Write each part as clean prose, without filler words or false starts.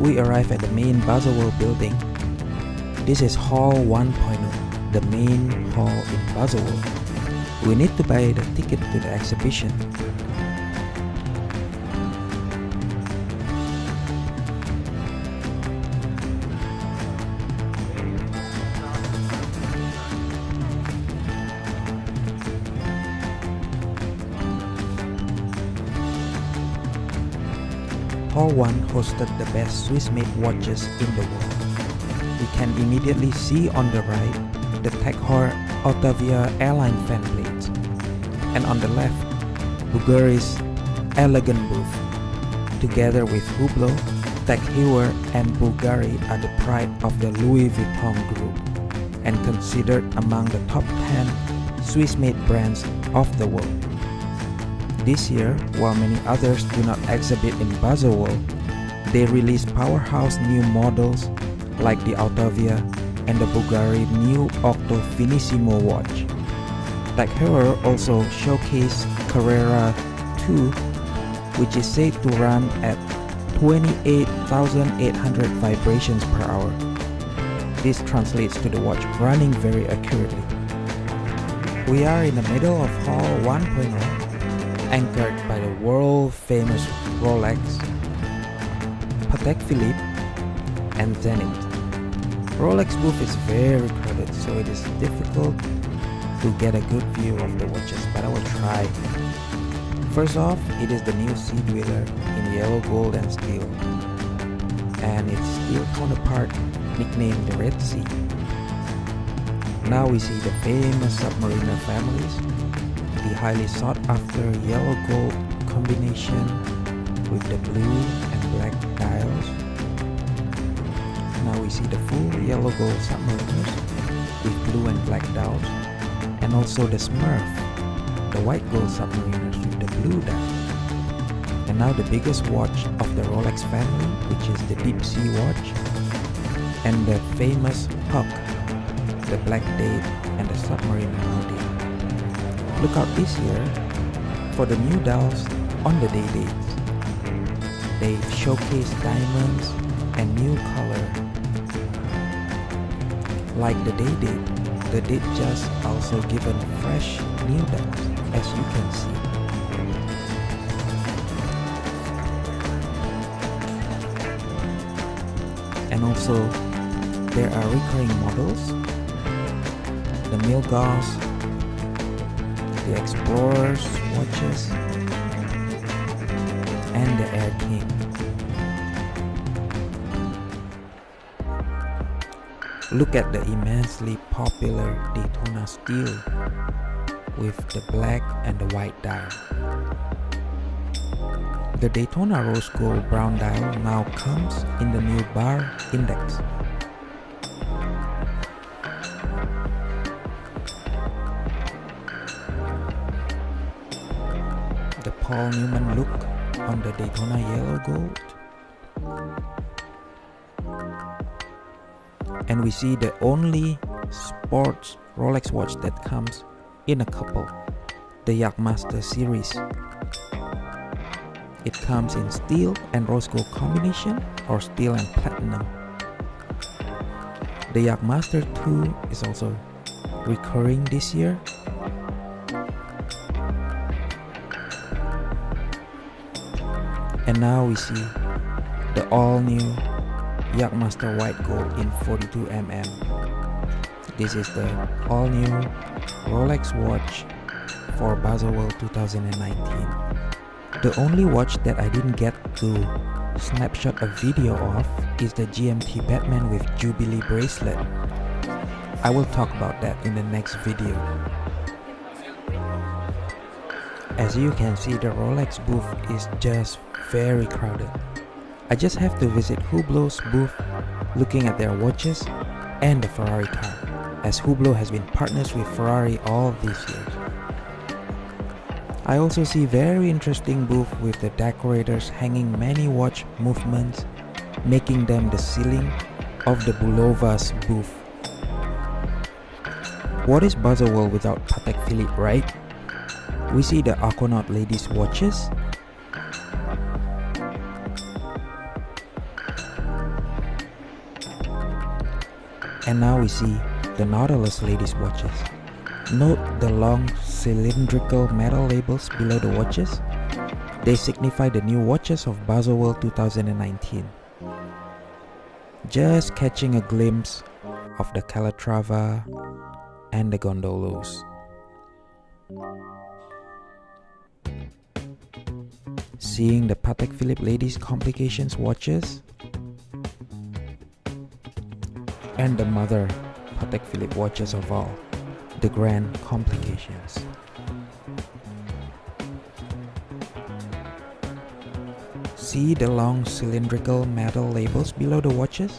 we arrive at the main Baselworld building. This is Hall 1.0, the main hall in Baselworld. We need to buy the ticket to the exhibition. Hall 1 hosted the best Swiss-made watches in the world. We can immediately see on the right the Tag Heuer Altavia airline fan plates, and on the left, Bulgari's elegant booth. Together with Hublot, Tag Heuer and Bulgari are the pride of the Louis Vuitton group and considered among the top 10 Swiss-made brands of the world. This year, while many others do not exhibit in Baselworld, they released powerhouse new models like the Altavia and the Bulgari new Octo Finissimo watch. Tag Heuer also showcased Carrera 2, which is said to run at 28,800 vibrations per hour. This translates to the watch running very accurately. We are in the middle of Hall 1.0. Anchored by the world-famous Rolex, Patek Philippe, and Zenith. Rolex booth is very crowded, so it is difficult to get a good view of the watches, but I will try. First off, it is the new Sea Dweller in yellow, gold, and steel, and its steel counterpart nicknamed the Red Sea. Now we see the famous Submariner families, the highly sought-after yellow-gold combination with the blue and black dials. Now we see the full yellow-gold Submariners with blue and black dials, and also the Smurf, the white-gold Submariners with the blue dial. And now the biggest watch of the Rolex family, which is the Deep Sea watch, and the famous Puck, the Black Date, and the Submariner Nautica. Look out this year for the new dials on the day dates. They've showcased diamonds and new color. Like the day date, the date just also given fresh new dials, as you can see. And also there are recurring models, the Milgauss, the Explorers watches, and the Air King. Look at the immensely popular Daytona steel with the black and the white dial. The Daytona rose gold brown dial now comes in the new bar index. The Paul Newman look on the Daytona yellow gold. And we see the only sports Rolex watch that comes in a couple, the Yachtmaster series. It comes in steel and rose gold combination or steel and platinum. The Yachtmaster 2 is also recurring this year. And now we see the all-new Yachtmaster White Gold in 42mm. This is the all-new Rolex watch for Baselworld 2019. The only watch that I didn't get to snapshot a video of is the GMT Batman with Jubilee bracelet. I will talk about that in the next video. As you can see, the Rolex booth is just very crowded. I just have to visit Hublot's booth looking at their watches and the Ferrari car, as Hublot has been partners with Ferrari all these years. I also see very interesting booth with the decorators hanging many watch movements, making them the ceiling of the Bulova's booth. What is Baselworld without Patek Philippe, right? We see the Aquanaut ladies' watches, And now we see the Nautilus ladies watches. Note the long cylindrical metal labels below the watches. They signify the new watches of Baselworld 2019. Just catching a glimpse of the Calatrava and the gondolas. Seeing the Patek Philippe ladies complications watches and the mother Patek Philippe watches of all, the grand complications. See the long cylindrical metal labels below the watches?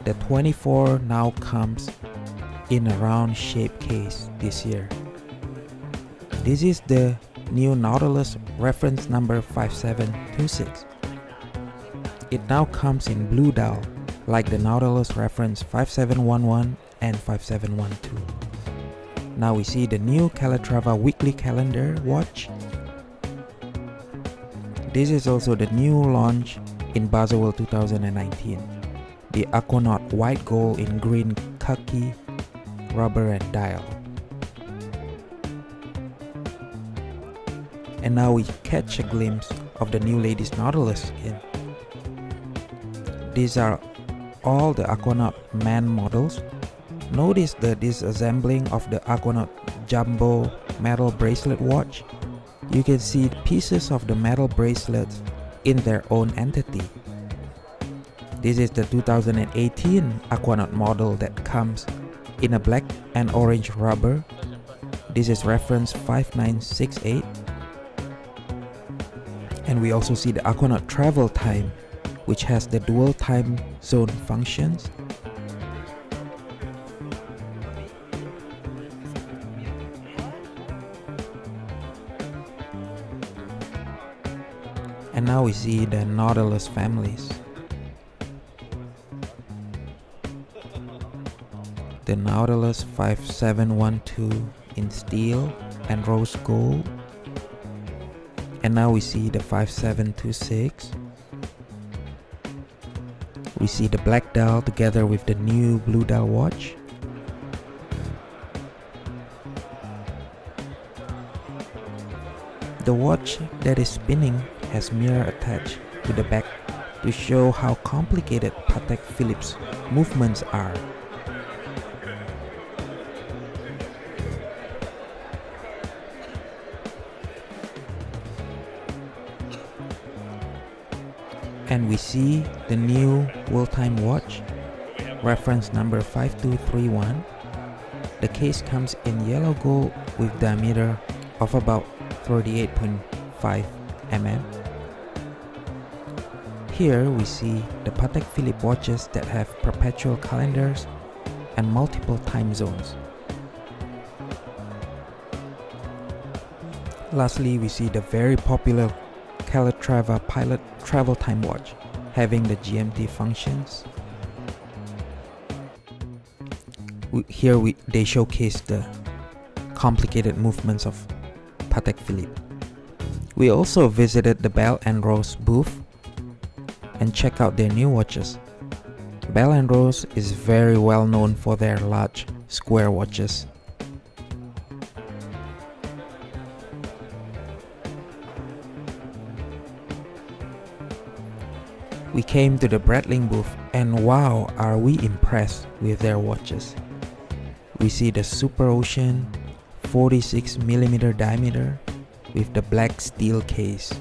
The 24 now comes in a round shaped case this year. This is the new Nautilus reference number 5726. It now comes in blue dial like the Nautilus reference 5711 and 5712. Now we see the new Calatrava weekly calendar watch. This is also the new launch in Baselworld 2019. The Aquanaut white gold in green khaki, rubber and dial. And now we catch a glimpse of the new ladies Nautilus skin. These are all the Aquanaut man models. Notice the disassembling of the Aquanaut jumbo metal bracelet watch. You can see pieces of the metal bracelets in their own entity. This is the 2018 Aquanaut model that comes in a black and orange rubber. This is reference 5968. And we also see the Aquanaut travel time, which has the dual time zone functions. And now we see the Nautilus families. The Nautilus 5712 in steel and rose gold. And now we see the 5726. We see the black dial together with the new blue dial watch. The watch that is spinning has mirror attached to the back to show how complicated Patek Philippe's movements are. And we see the new world time watch, reference number 5231. The case comes in yellow gold with diameter of about 38.5 mm. Here we see the Patek Philippe watches that have perpetual calendars and multiple time zones. Lastly, we see the very popular Calatrava Pilot travel time watch having the GMT functions. They showcase the complicated movements of Patek Philippe. We also visited the Bell & Rose booth and check out their new watches. Bell & Rose is very well known for their large square watches. We came to the Breitling booth and wow, are we impressed with their watches. We see the Super Ocean 46mm diameter with the black steel case.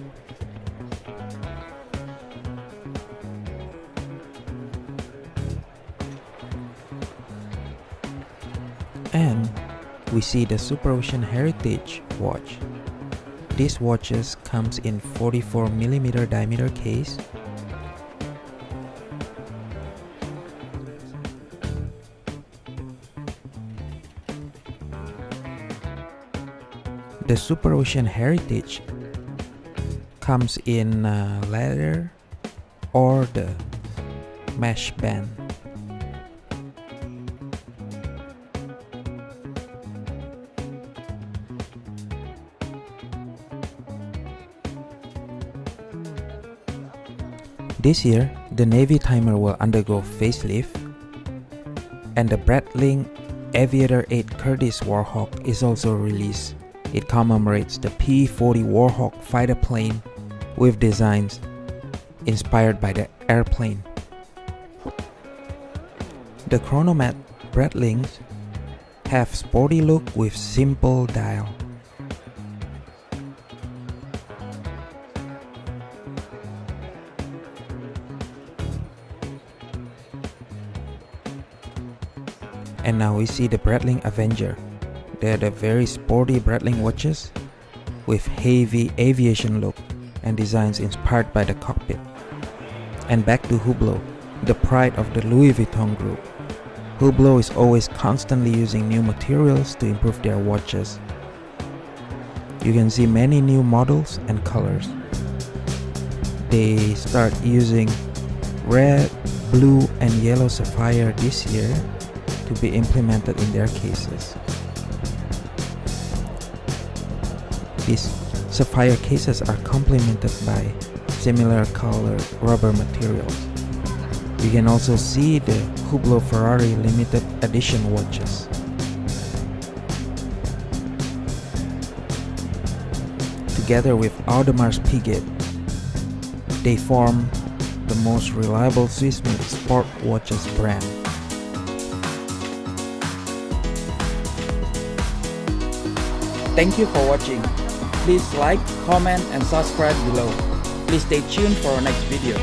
And we see the Super Ocean Heritage watch. This watches comes in 44mm diameter case. The Super Ocean Heritage comes in leather or the mesh band. This year, the Navy timer will undergo facelift. And the Breitling Aviator 8 Curtiss Warhawk is also released. It commemorates the P-40 Warhawk fighter plane with designs inspired by the airplane. The Chronomat Breitlings have sporty look with simple dial. And now we see the Breitling Avenger. They are the very sporty Breitling watches with heavy aviation look and designs inspired by the cockpit. And back to Hublot, the pride of the Louis Vuitton group. Hublot is always constantly using new materials to improve their watches. You can see many new models and colors. They start using red, blue and yellow sapphire this year to be implemented in their cases. These sapphire cases are complemented by similar colored rubber materials. You can also see the Hublot Ferrari limited edition watches. Together with Audemars Piguet, they form the most reliable Swiss-made sport watches brand. Thank you for watching. Please like, comment and subscribe below. Please stay tuned for our next video.